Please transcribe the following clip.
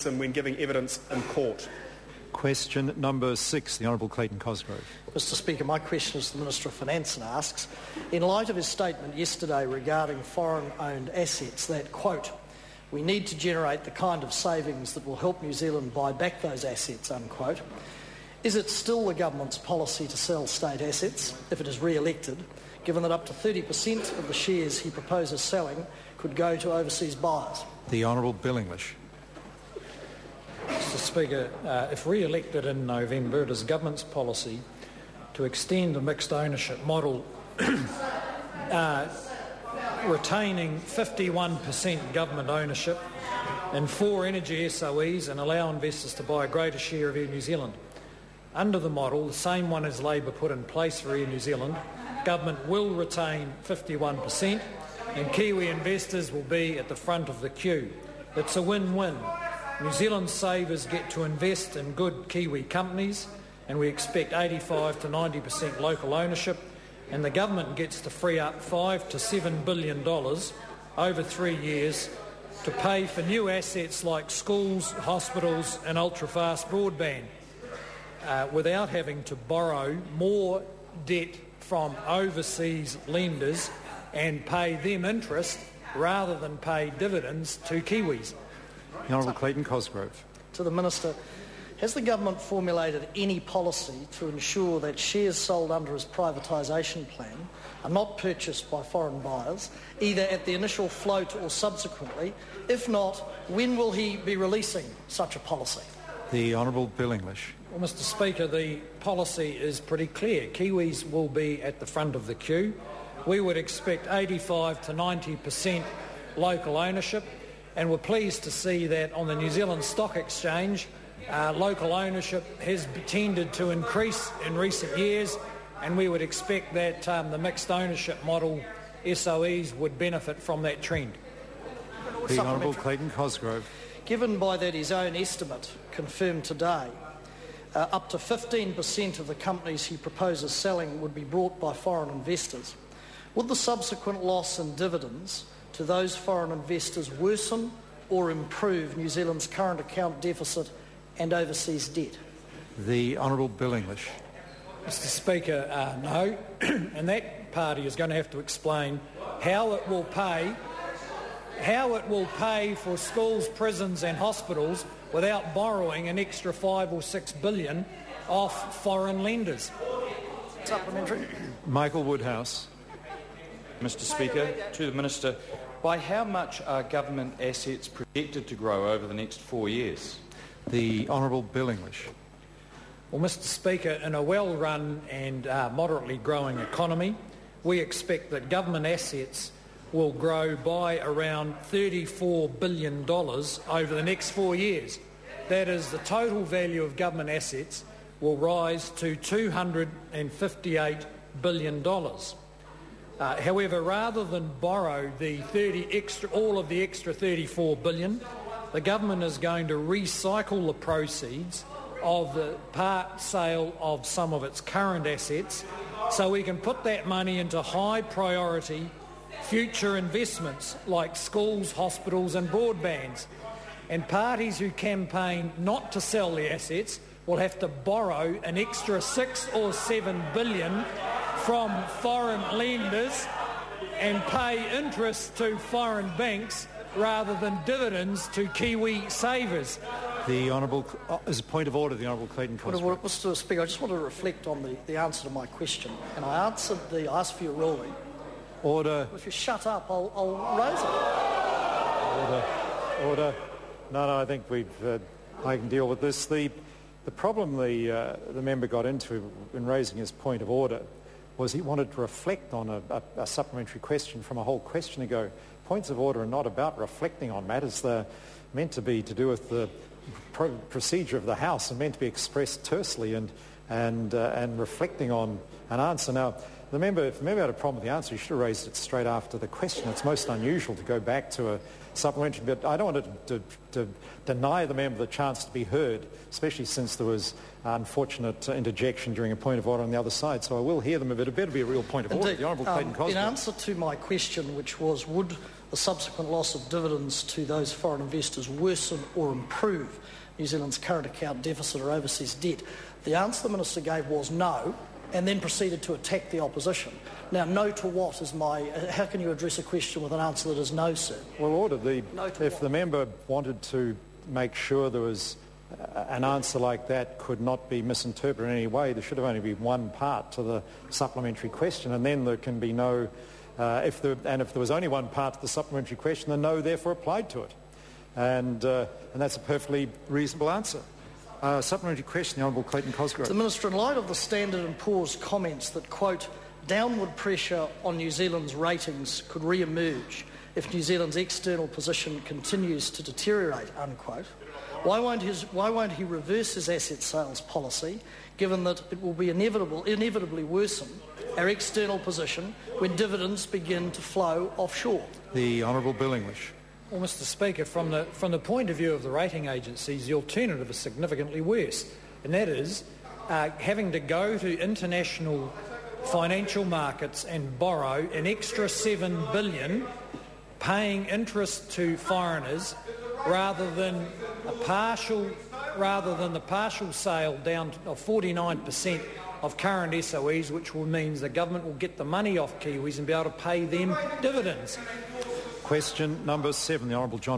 when giving evidence in court. Question number 6, the Honourable Clayton Cosgrove. Mr Speaker, my question is to the Minister of Finance and asks, in light of his statement yesterday regarding foreign-owned assets that, quote, we need to generate the kind of savings that will help New Zealand buy back those assets, unquote, is it still the government's policy to sell state assets if it is re-elected, given that up to 30% of the shares he proposes selling could go to overseas buyers? The Honourable Bill English. Mr Speaker, if re-elected in November, it is government's policy to extend the mixed ownership model, retaining 51% government ownership in 4 energy SOEs and allow investors to buy a greater share of Air New Zealand. Under the model, the same one as Labour put in place for Air New Zealand, government will retain 51% and Kiwi investors will be at the front of the queue. It's a win-win. New Zealand savers get to invest in good Kiwi companies and we expect 85 to 90% local ownership, and the government gets to free up $5 to $7 billion over 3 years to pay for new assets like schools, hospitals and ultra-fast broadband without having to borrow more debt from overseas lenders and pay them interest rather than pay dividends to Kiwis. The Honourable Clayton Cosgrove. To the Minister, has the government formulated any policy to ensure that shares sold under his privatisation plan are not purchased by foreign buyers, either at the initial float or subsequently? If not, when will he be releasing such a policy? The Honourable Bill English. Well, Mr Speaker, the policy is pretty clear. Kiwis will be at the front of the queue. We would expect 85 to 90% local ownership, and we're pleased to see that on the New Zealand Stock Exchange, local ownership has tended to increase in recent years, and we would expect that the mixed ownership model SOEs would benefit from that trend. The Honourable Clayton Cosgrove. Given by that his own estimate, confirmed today, up to 15% of the companies he proposes selling would be brought by foreign investors, would the subsequent loss in dividends to those foreign investors worsen or improve New Zealand's current account deficit and overseas debt? The Honourable Bill English. Mr Speaker, no, and that party is going to have to explain how it will pay for schools, prisons and hospitals without borrowing an extra $5 or $6 billion off foreign lenders. Supplementary. Michael Woodhouse. Mr Speaker, to the Minister, by how much are government assets projected to grow over the next 4 years? The Honourable Bill English. Well, Mr Speaker, in a well-run and moderately growing economy, we expect that government assets will grow by around $34 billion over the next 4 years. That is, the total value of government assets will rise to $258 billion. However, rather than borrow all of the extra $34 billion, the government is going to recycle the proceeds of the part sale of some of its current assets so we can put that money into high priority future investments like schools, hospitals and broadbands. And parties who campaign not to sell the assets will have to borrow an extra $6 or $7 billion from foreign lenders and pay interest to foreign banks rather than dividends to Kiwi savers. The Honourable, as a point of order, the Honourable Clayton Cosgrove. Mr Speaker, I just want to reflect on the answer to my question, and I asked for your ruling. Order. If you shut up, I'll raise it. Order. No, I think I can deal with this. The problem the member got into in raising his point of order was he wanted to reflect on a supplementary question from a whole question ago. Points of order are not about reflecting on matters. They're meant to be to do with the procedure of the House and meant to be expressed tersely and reflecting on an answer. Now, if the member had a problem with the answer, he should have raised it straight after the question. It's most unusual to go back to a supplementary, but I don't want to deny the member the chance to be heard, especially since there was unfortunate interjection during a point of order on the other side. So I will hear them, but it better be a real point of order. The Honourable Clayton Cosgrove. In answer to my question, which was, would the subsequent loss of dividends to those foreign investors worsen or improve New Zealand's current account deficit or overseas debt? The answer the Minister gave was no, and then proceeded to attack the opposition. Now, no to what is my... How can you address a question with an answer that is no, sir? Well, Order, No to if what? the member wanted to make sure there was an answer like that could not be misinterpreted in any way, there should have only been one part to the supplementary question, and then there can be no... if there was only one part to the supplementary question, the no therefore applied to it. And that's a perfectly reasonable answer. Supplementary question, the Hon Clayton Cosgrove. The Minister, in light of the Standard & Poor's comments that, quote, downward pressure on New Zealand's ratings could re-emerge if New Zealand's external position continues to deteriorate, unquote, why won't he reverse his asset sales policy, given that it will be inevitably worsen our external position when dividends begin to flow offshore? The Honourable Bill English. Well, Mr Speaker, from the point of view of the rating agencies, the alternative is significantly worse, and that is having to go to international financial markets and borrow an extra $7 billion, paying interest to foreigners, rather than the partial sale down of 49% of current SOEs, which means the government will get the money off Kiwis and be able to pay them dividends. Question number 7, the Honourable John